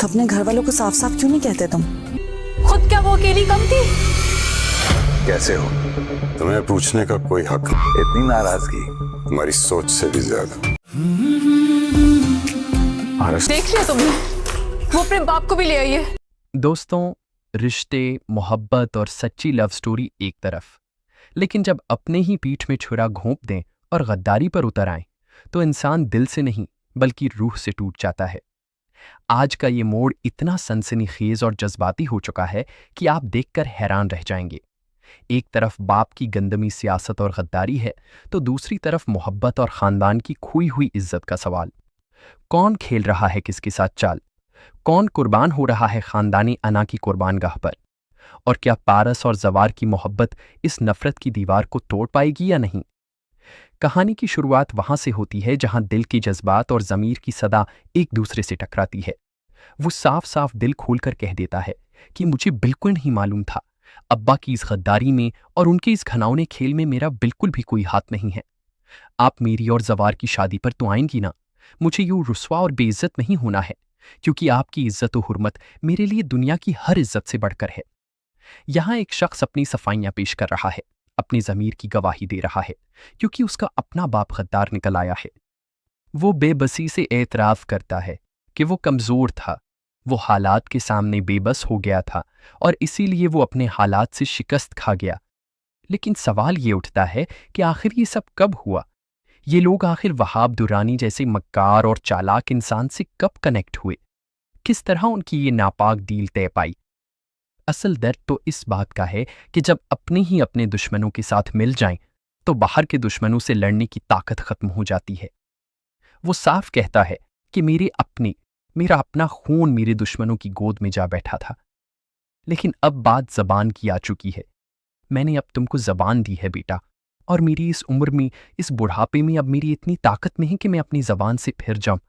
तो अपने घर वालों को साफ साफ क्यों नहीं कहते तुम? खुद क्या वो अकेली कम थी? कैसे हो? तुम्हें पूछने का कोई हक नहीं। इतनी नाराजगी तुम्हारी सोच से भी ज्यादा। देख लिया तुमने, वो अपने बाप को भी ले आई है। दोस्तों, रिश्ते, मोहब्बत और सच्ची लव स्टोरी एक तरफ, लेकिन जब अपने ही पीठ में छुरा घोंप दें और गद्दारी पर उतर आएं, तो इंसान दिल से नहीं बल्कि रूह से टूट जाता है। आज का ये मोड़ इतना सनसनीखेज और जज्बाती हो चुका है कि आप देखकर हैरान रह जाएंगे। एक तरफ बाप की गंदमी सियासत और गद्दारी है, तो दूसरी तरफ मोहब्बत और खानदान की खोई हुई इज्जत का सवाल। कौन खेल रहा है किसके साथ चाल? कौन कुर्बान हो रहा है खानदानी अना की कुर्बानगाह पर? और क्या पारस और जवार की मोहब्बत इस नफरत की दीवार को तोड़ पाएगी या नहीं? कहानी की शुरुआत वहां से होती है जहां दिल की जज्बात और ज़मीर की सदा एक दूसरे से टकराती है। वो साफ साफ दिल खोलकर कह देता है कि मुझे बिल्कुल नहीं मालूम था, अब्बा की इस गद्दारी में और उनके इस घिनौने खेल में मेरा बिल्कुल भी कोई हाथ नहीं है। आप मेरी और जवार की शादी पर तो आएंगी ना? मुझे यूं रुस्वा और बेइज्जत नहीं होना है, क्योंकि आपकी इज्जत और हुर्मत मेरे लिए दुनिया की हर इज्जत से बढ़कर है। यहां एक शख्स अपनी सफाइयां पेश कर रहा है, अपनी ज़मीर की गवाही दे रहा है, क्योंकि उसका अपना बाप गद्दार निकल आया है। वो बेबसी से एतराफ़ करता है कि वो कमज़ोर था, वो हालात के सामने बेबस हो गया था और इसीलिए वो अपने हालात से शिकस्त खा गया। लेकिन सवाल ये उठता है कि आखिर ये सब कब हुआ? ये लोग आखिर वहाब दुरानी जैसे मक्कार और चालाक इंसान से कब कनेक्ट हुए? किस तरह उनकी ये नापाक डील तय पाई? असल दर्द तो इस बात का है कि जब अपने ही अपने दुश्मनों के साथ मिल जाएं, तो बाहर के दुश्मनों से लड़ने की ताकत खत्म हो जाती है। वो साफ कहता है कि मेरा अपना खून मेरे दुश्मनों की गोद में जा बैठा था। लेकिन अब बात जबान की आ चुकी है। मैंने अब तुमको जबान दी है बेटा, और मेरी इस उम्र में, इस बुढ़ापे में अब मेरी इतनी ताकत नहीं कि मैं अपनी जबान से फिर जाऊं।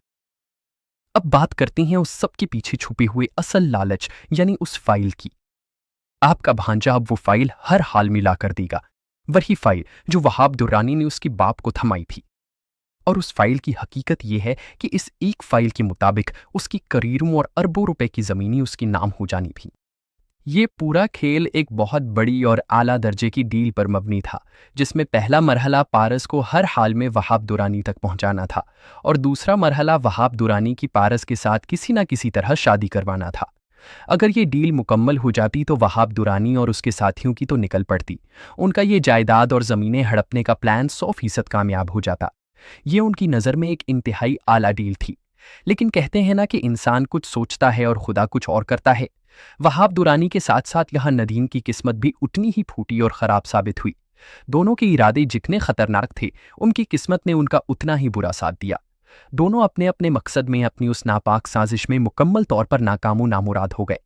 अब बात करते हैं उस सब के पीछे छुपे हुए असल लालच यानी उस फाइल की। आपका भांजा अब वो फाइल हर हाल में ला कर देगा, वही फाइल जो वहाब दुर्रानी ने उसके बाप को थमाई थी। और उस फाइल की हकीकत यह है कि इस एक फाइल के मुताबिक उसकी करोड़ों और अरबों रुपए की जमीनें उसके नाम हो जानी थी। ये पूरा खेल एक बहुत बड़ी और आला दर्जे की डील पर मबनी था, जिसमें पहला मरहला पारस को हर हाल में वहाब दुरानी तक पहुंचाना था और दूसरा मरहला वहाब दुरानी की पारस के साथ किसी न किसी तरह शादी करवाना था। अगर ये डील मुकम्मल हो जाती तो वहाब दुरानी और उसके साथियों की तो निकल पड़ती। उनका ये जायदाद और ज़मीनें हड़पने का प्लान 100% कामयाब हो जाता। ये उनकी नज़र में एक इंतहाई आला डील थी। लेकिन कहते हैं ना कि इंसान कुछ सोचता है और खुदा कुछ और करता है। वहाब दुरानी के साथ साथ यहाँ नदीम की किस्मत भी उतनी ही फूटी और ख़राब साबित हुई। दोनों के इरादे जितने खतरनाक थे, उनकी किस्मत ने उनका उतना ही बुरा साथ दिया। दोनों अपने अपने मकसद में, अपनी उस नापाक साजिश में मुकम्मल तौर पर नाकामो नामुराद हो गए।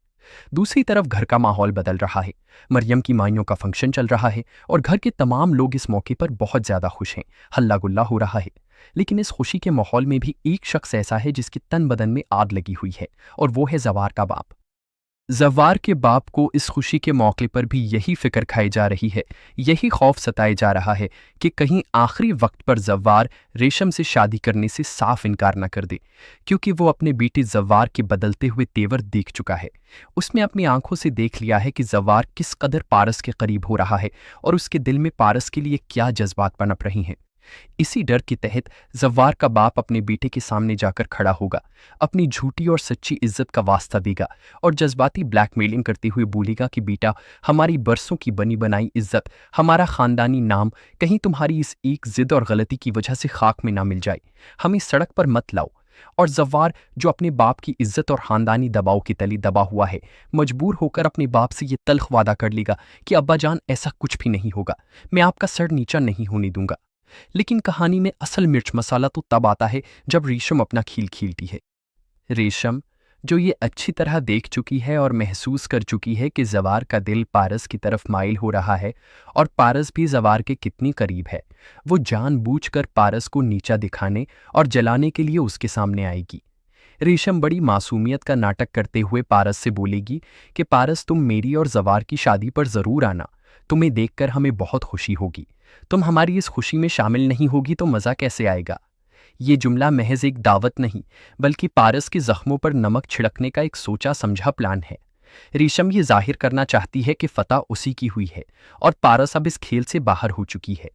दूसरी तरफ घर का माहौल बदल रहा है। मरियम की माइयों का फंक्शन चल रहा है और घर के तमाम लोग इस मौके पर बहुत ज़्यादा खुश हैं। हल्ला गुल्ला हो रहा है। लेकिन इस खुशी के माहौल में भी एक शख्स ऐसा है जिसके तन बदन में आग लगी हुई है, और वो है जवार का बाप। जवार के बाप को इस खुशी के मौके पर भी यही फिक्र खाई जा रही है, यही खौफ सताए जा रहा है कि कहीं आखिरी वक्त पर जवार रेशम से शादी करने से साफ इनकार न कर दे, क्योंकि वो अपने बेटे जवार के बदलते हुए तेवर देख चुका है। उसने अपनी आंखों से देख लिया है कि जवार किस कदर पारस के करीब हो रहा है और उसके दिल में पारस के लिए क्या जज्बात पनप रही हैं। इसी डर के तहत जवार का बाप अपने बेटे के सामने जाकर खड़ा होगा, अपनी झूठी और सच्ची इज्जत का वास्ता देगा और जज्बाती ब्लैकमेलिंग करते हुए बोलेगा कि बेटा, हमारी बरसों की बनी बनाई इज्जत, हमारा खानदानी नाम कहीं तुम्हारी इस एक जिद और गलती की वजह से खाक में ना मिल जाए। हमें सड़क पर मत लाओ। और जवार, जो अपने बाप की इज्जत और खानदानी दबाव के तले दबा हुआ है, मजबूर होकर अपने बाप से ये तल्ख वादा कर लेगा कि अब्बा जान, ऐसा कुछ भी नहीं होगा, मैं आपका सर नीचा नहीं होने दूंगा। लेकिन कहानी में असल मिर्च मसाला तो तब आता है जब रेशम अपना खील खीलती है। रेशम, जो ये अच्छी तरह देख चुकी है और महसूस कर चुकी है कि जवार का दिल पारस की तरफ माइल हो रहा है और पारस भी जवार के कितनी करीब है, वो जानबूझकर पारस को नीचा दिखाने और जलाने के लिए उसके सामने आएगी। रेशम बड़ी मासूमियत का नाटक करते हुए पारस से बोलेगी कि पारस, तुम मेरी और जवार की शादी पर ज़रूर आना, तुम्हें देखकर हमें बहुत खुशी होगी। तुम हमारी इस खुशी में शामिल नहीं होगी तो मज़ा कैसे आएगा? ये जुमला महज एक दावत नहीं बल्कि पारस के जख्मों पर नमक छिड़कने का एक सोचा समझा प्लान है। रेशम ये जाहिर करना चाहती है कि फतह उसी की हुई है और पारस अब इस खेल से बाहर हो चुकी है।